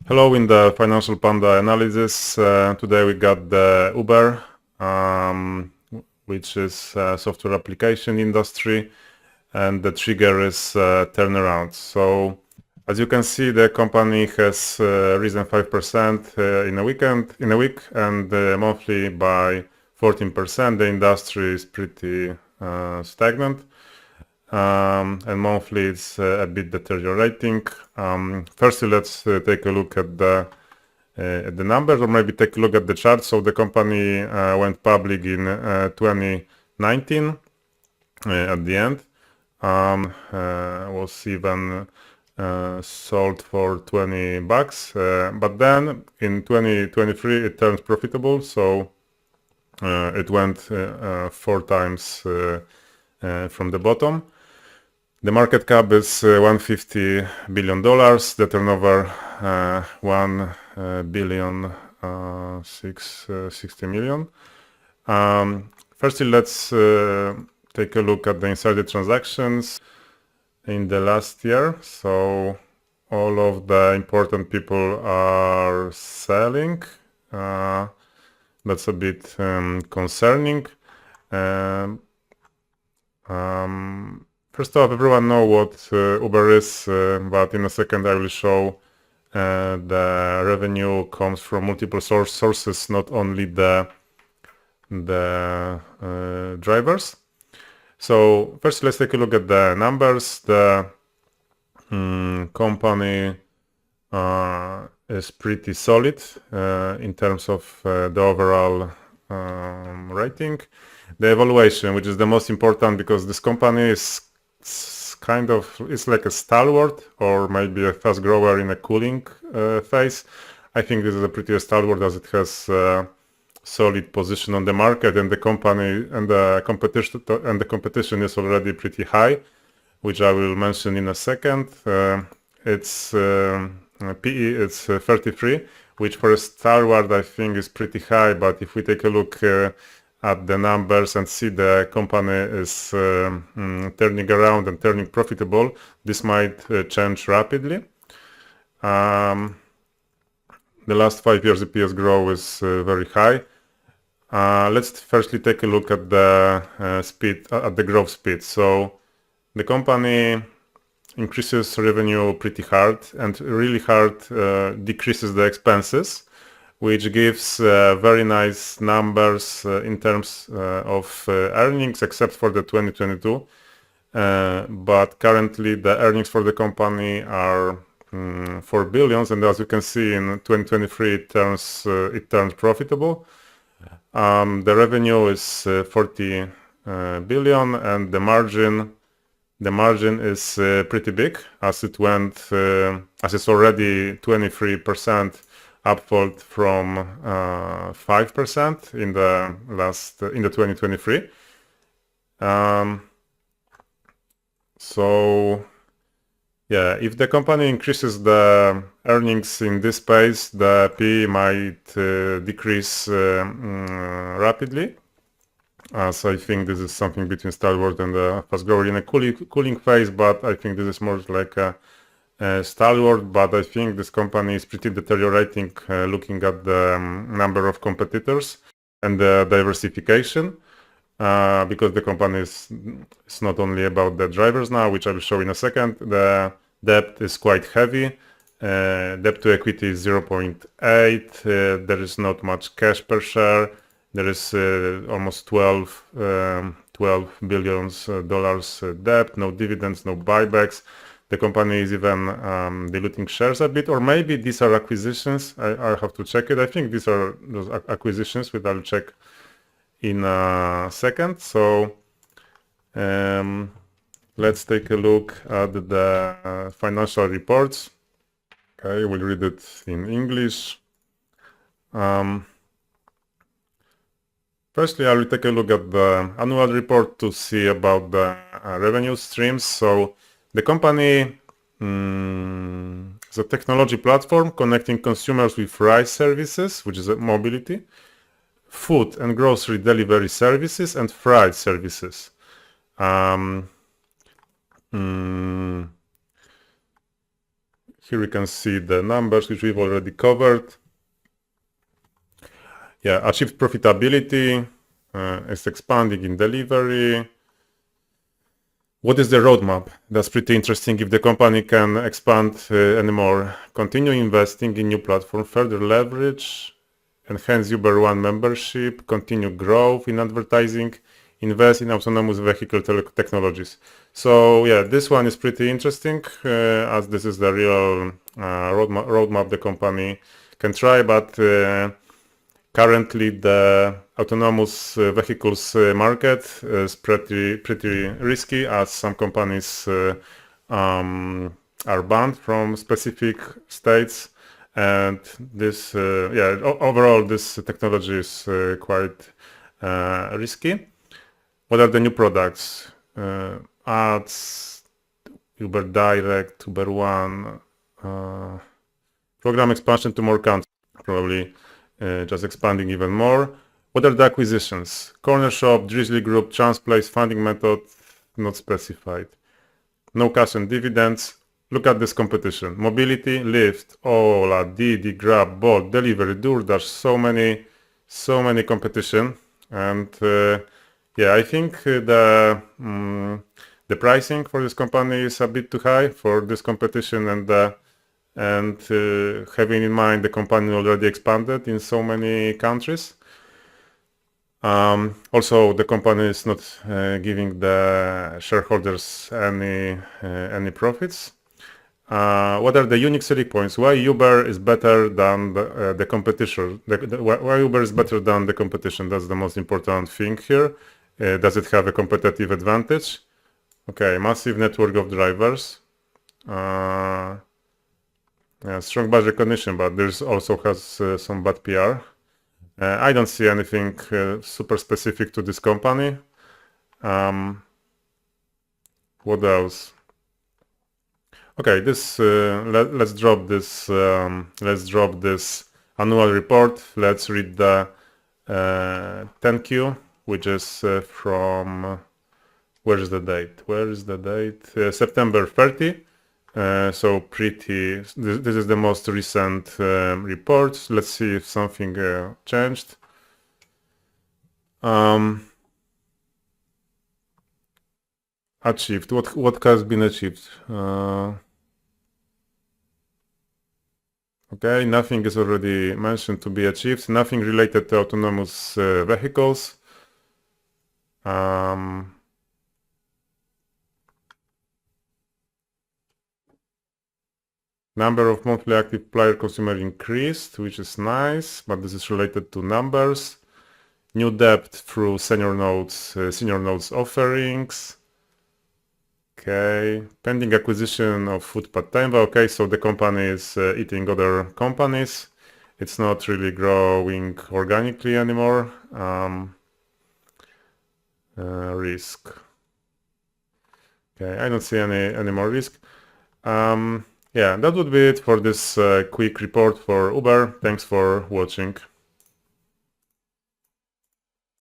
Hello, in the Financial Panda analysis, today we got the Uber, which is software application industry, and the trigger is turnaround. So as you can see, the company has risen 5% in a week, and monthly by 14%. The industry is pretty stagnant. And monthly it's a bit deteriorating. Firstly, let's take a look at the numbers, or maybe take a look at the chart. So the company went public in 2019 at the end. Was even sold for $20, but then in 2023 it turned profitable, so it went 4 times from the bottom. The market cap is $150 billion, the turnover 1,660 million. Firstly, let's take a look at the insider transactions in the last year. So all of the important people are selling. That's a bit concerning. First off, everyone know what Uber is, but in a second I will show the revenue comes from multiple sources, not only the drivers. So first, let's take a look at the numbers. The company is pretty solid in terms of the overall rating. The evaluation, which is the most important, because this company is it's like a stalwart, or maybe a fast grower in a cooling phase. I think this is a pretty stalwart, as it has solid position on the market, and the company and the competition is already pretty high, which I will mention in a second. Its PE is 33, which for a stalwart I think is pretty high, but if we take a look at the numbers and see the company is turning around and turning profitable, this might change rapidly. The last 5 years EPS growth is very high. Let's firstly take a look at the speed, at the growth speed. So the company increases revenue pretty hard, and really hard decreases the expenses, which gives very nice numbers in terms of earnings, except for the 2022. But currently the earnings for the company are 4 billions, and as you can see in 2023 it turns profitable. The revenue is 40 billion, and the margin is pretty big, as it's already 23%, upward from 5% in the 2023. So yeah, if the company increases the earnings in this pace, the PE might decrease rapidly. So I think this is something between stalwart and a fast grower in a cooling phase, but I think this is more like a stalwart. But I think this company is pretty deteriorating, looking at the number of competitors and the diversification, because the company is not only about the drivers now, which I will show in a second. The debt is quite heavy. Debt to equity is 0.8. There is not much cash per share. There is almost $12 billion debt, no dividends, no buybacks. The company is even diluting shares a bit, or maybe these are acquisitions. I have to check it. I think these are those acquisitions, which I'll check in a second. So let's take a look at the financial reports. Okay, we'll read it in English. Firstly, I will take a look at the annual report to see about the revenue streams. So the company is a technology platform connecting consumers with ride services, which is a mobility, food and grocery delivery services, and freight services. Here we can see the numbers which we've already covered. Yeah, achieved profitability, is expanding in delivery. What is the roadmap? That's pretty interesting. If the company can expand anymore, continue investing in new platform, further leverage, enhance Uber One membership, continue growth in advertising, invest in autonomous vehicle technologies. So yeah, this one is pretty interesting as this is the real roadmap the company can try, but currently the autonomous vehicles market is pretty risky as some companies are banned from specific states, and this overall this technology is quite risky. What are the new products? Ads, Uber Direct, Uber One, program expansion to more countries, probably just expanding even more. What are the acquisitions? Corner Shop, Drizzly Group, Transplace, funding method, not specified. No cash and dividends. Look at this competition. Mobility, Lyft, Ola, Didi, Grab, Bolt, Delivery, DoorDash, so many competition. And yeah, I think the pricing for this company is a bit too high for this competition, and having in mind the company already expanded in so many countries. Also, the company is not giving the shareholders any profits. What are the unique selling points? Why Uber is better than the competition? Why Uber is better than the competition? That's the most important thing here. Does it have a competitive advantage? Okay, massive network of drivers. Yeah, strong badge recognition, but there's also has some bad PR. I don't see anything super specific to this company. What else? Okay, this let's drop this annual report. Let's read the 10Q, which is from where is the date? September 30. So this is the most recent report. Let's see if something changed. Achieved. What has been achieved? Okay, nothing is already mentioned to be achieved. Nothing related to autonomous vehicles. Number of monthly active player consumer increased, which is nice, but this is related to numbers. New debt through senior notes offerings. Okay, pending acquisition of Foodpad Taimva. Okay, so the company is eating other companies. It's not really growing organically anymore. Risk. Okay, I don't see any more risk. Yeah, that would be it for this quick report for Uber. Thanks for watching.